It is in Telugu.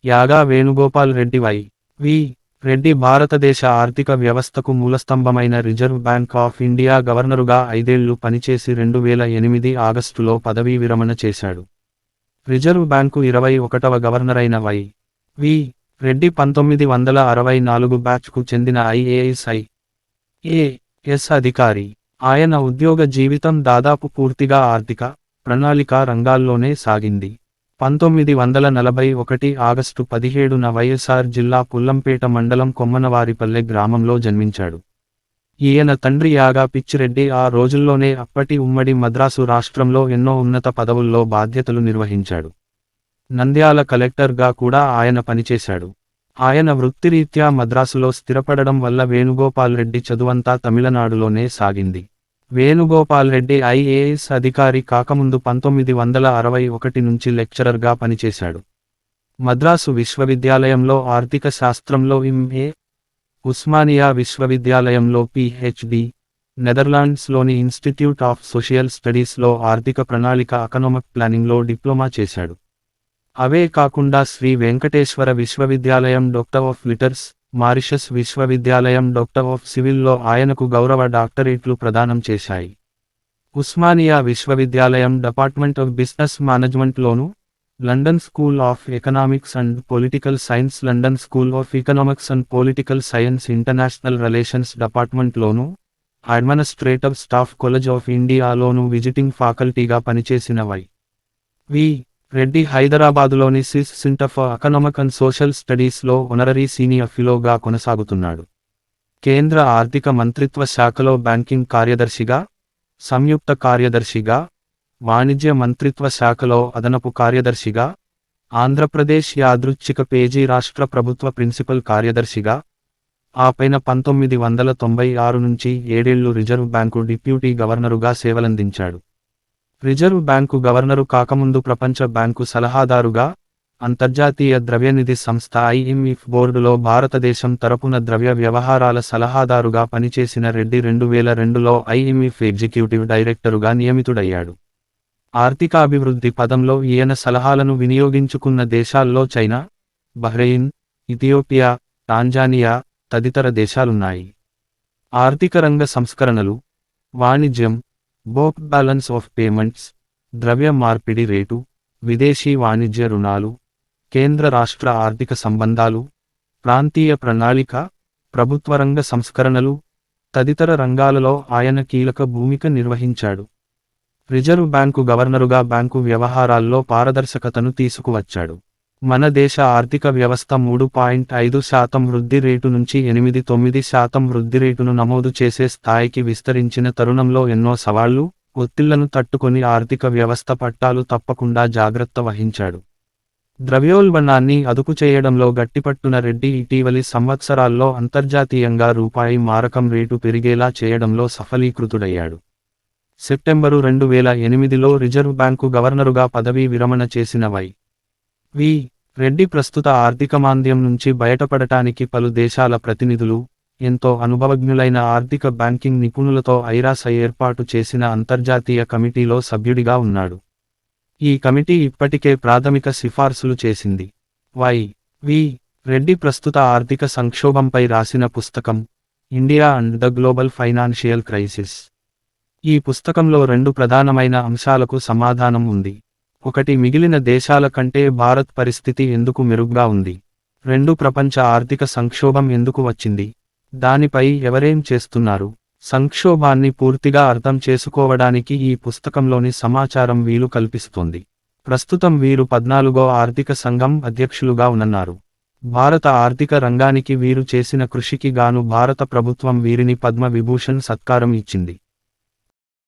యాగా వేణుగోపాల్ రెడ్డి వి. రెడ్డి భారతదేశ ఆర్థిక వ్యవస్థకు మూలస్తంభమైన రిజర్వ్ బ్యాంక్ ఆఫ్ ఇండియా గవర్నరుగా 5 ఏళ్లు పనిచేసి 2008 ఆగస్టులో పదవీ విరమణ చేశాడు. రిజర్వ్ బ్యాంకు 21వ గవర్నరైన వి. రెడ్డి 1964 బ్యాచ్కు చెందిన ఐఏఎస్ అధికారి. ఆయన ఉద్యోగ జీవితం దాదాపు పూర్తిగా ఆర్థిక, ప్రణాళికా రంగాల్లోనే సాగింది. 1941 ఆగస్టు 17న వైఎస్ఆర్ జిల్లా పుల్లంపేట మండలం కొమ్మనవారిపల్లె గ్రామంలో జన్మించాడు. ఈయన తండ్రి యాగా పిచ్చిరెడ్డి ఆ రోజుల్లోనే అప్పటి ఉమ్మడి మద్రాసు రాష్ట్రంలో ఎన్నో ఉన్నత పదవుల్లో బాధ్యతలు నిర్వహించాడు. నంద్యాల కలెక్టర్గా కూడా ఆయన పనిచేశాడు. ఆయన వృత్తిరీత్యా మద్రాసులో స్థిరపడడం వల్ల వేణుగోపాల్ రెడ్డి చదువంతా తమిళనాడులోనే సాగింది. వేణుగోపాల్ రెడ్డి ఐఏఎస్ అధికారి కాకముందు 1961 నుంచి లెక్చరర్గా పనిచేశాడు. మద్రాసు విశ్వవిద్యాలయంలో ఆర్థిక శాస్త్రంలో ఎంఏ, ఉస్మానియా విశ్వవిద్యాలయంలో పీహెచ్డీ, నెదర్లాండ్స్లోని ఇన్స్టిట్యూట్ ఆఫ్ సోషల్ స్టడీస్లో ఆర్థిక ప్రణాళిక ఎకనామిక్ ప్లానింగ్లో డిప్లొమా చేశాడు. అవే కాకుండా శ్రీ వెంకటేశ్వర విశ్వవిద్యాలయం డాక్టర్ ఆఫ్ లిటర్స్, మారిషస్ విశ్వవిద్యాలయం డాక్టర్ ఆఫ్ సివిల్లో ఆయనకు గౌరవ డాక్టరేట్లు ప్రదానం చేశాయి. ఉస్మానియా విశ్వవిద్యాలయం డిపార్ట్మెంట్ ఆఫ్ బిజినెస్ మేనేజ్మెంట్లోను, London school of economics and political science, London school of economics and political science international relations డిపార్ట్మెంట్లోను, అడ్మినిస్ట్రేటివ్ స్టాఫ్ కాలేజ్ ఆఫ్ ఇండియాలోను విజిటింగ్ ఫ్యాకల్టీగా పనిచేసిన వి. రెడ్డి హైదరాబాదులోని CESS centre for economic and social స్టడీస్లో ఆనరరీ సీనియర్ ఫెలోగా కొనసాగుతున్నాడు. కేంద్ర ఆర్థిక మంత్రిత్వ శాఖలో బ్యాంకింగ్ కార్యదర్శిగా, సంయుక్త కార్యదర్శిగా, వాణిజ్య మంత్రిత్వ శాఖలో అదనపు కార్యదర్శిగా, ఆంధ్రప్రదేశ్ యాదృచ్ఛిక పేజీ రాష్ట్ర ప్రభుత్వ ప్రిన్సిపల్ కార్యదర్శిగా, ఆపైన 1996 నుంచి 7 ఏళ్లు రిజర్వ్ బ్యాంకు డిప్యూటీ గవర్నరుగా సేవలందించాడు. రిజర్వ్ బ్యాంకు గవర్నరు కాకముందు ప్రపంచ బ్యాంకు సలహాదారుగా, అంతర్జాతీయ ద్రవ్యనిధి సంస్థ IMF బోర్డులో భారతదేశం తరపున ద్రవ్య వ్యవహారాల సలహాదారుగా పనిచేసిన రెడ్డి 2002లో IMF ఎగ్జిక్యూటివ్ డైరెక్టరుగా నియమితుడయ్యాడు. ఆర్థికాభివృద్ధి పదంలో ఈయన సలహాలను వినియోగించుకున్న దేశాల్లో చైనా, బహ్రెయిన్, ఇథియోపియా, టాంజానియా తదితర దేశాలున్నాయి. ఆర్థిక రంగ సంస్కరణలు, వాణిజ్యం, బుక్ బ్యాలెన్స్ ఆఫ్ పేమెంట్స్, ద్రవ్య మార్పిడి రేటు, విదేశీ వాణిజ్య రుణాలు, కేంద్ర రాష్ట్ర ఆర్థిక సంబంధాలు, ప్రాంతీయ ప్రణాళిక, ప్రభుత్వ రంగ సంస్కరణలు తదితర రంగాలలో ఆయన కీలక భూమిక నిర్వహించాడు. రిజర్వ్ బ్యాంకు గవర్నరుగా బ్యాంకు వ్యవహారాల్లో పారదర్శకతను తీసుకువచ్చాడు. మన దేశ ఆర్థిక వ్యవస్థ 3.5% వృద్ధి రేటు నుంచి 8.9% వృద్ధి రేటును నమోదు చేసే స్థాయికి విస్తరించిన తరుణంలో ఎన్నో సవాళ్లు, ఒత్తిళ్లను తట్టుకొని ఆర్థిక వ్యవస్థ పట్టాలు తప్పకుండా జాగ్రత్త వహించాడు. ద్రవ్యోల్బణాన్ని అదుపు చేయడంలో గట్టిపట్టున రెడ్డి ఇటీవలి సంవత్సరాల్లో అంతర్జాతీయంగా రూపాయి మారకం రేటు పెరిగేలా చేయడంలో సఫలీకృతుడయ్యాడు. సెప్టెంబరు 2008లో రిజర్వ్ బ్యాంకు గవర్నరుగా పదవీ విరమణ చేసిన వి. రెడ్డి ప్రస్తుత ఆర్థిక మాంద్యం నుంచి బయటపడటానికి పలు దేశాల ప్రతినిధులు, ఎంతో అనుభవజ్ఞులైన ఆర్థిక బ్యాంకింగ్ నిపుణులతో ఐరాస ఏర్పాటు చేసిన అంతర్జాతీయ కమిటీలో సభ్యుడిగా ఉన్నాడు. ఈ కమిటీ ఇప్పటికే ప్రాథమిక సిఫార్సులు చేసింది. వి. రెడ్డి ప్రస్తుత ఆర్థిక సంక్షోభంపై రాసిన పుస్తకం India and the global financial crisis. ఈ పుస్తకంలో 2 ప్రధానమైన అంశాలకు సమాధానం ఉంది. ఒకటి, మిగిలిన దేశాల కంటే భారత్ పరిస్థితి ఎందుకు మెరుగ్గా ఉంది. 2, ప్రపంచ ఆర్థిక సంక్షోభం ఎందుకు వచ్చింది, దానిపై ఎవరేం చేస్తున్నారు. సంక్షోభాన్ని పూర్తిగా అర్థం చేసుకోవడానికి ఈ పుస్తకంలోని సమాచారం వీలు కల్పిస్తోంది. ప్రస్తుతం వీరు 14వ ఆర్థిక సంఘం అధ్యక్షులుగా ఉన్నారు. భారత ఆర్థిక రంగానికి వీరు చేసిన కృషికి గాను భారత ప్రభుత్వం వీరిని పద్మ విభూషణ్ సత్కారం ఇచ్చింది.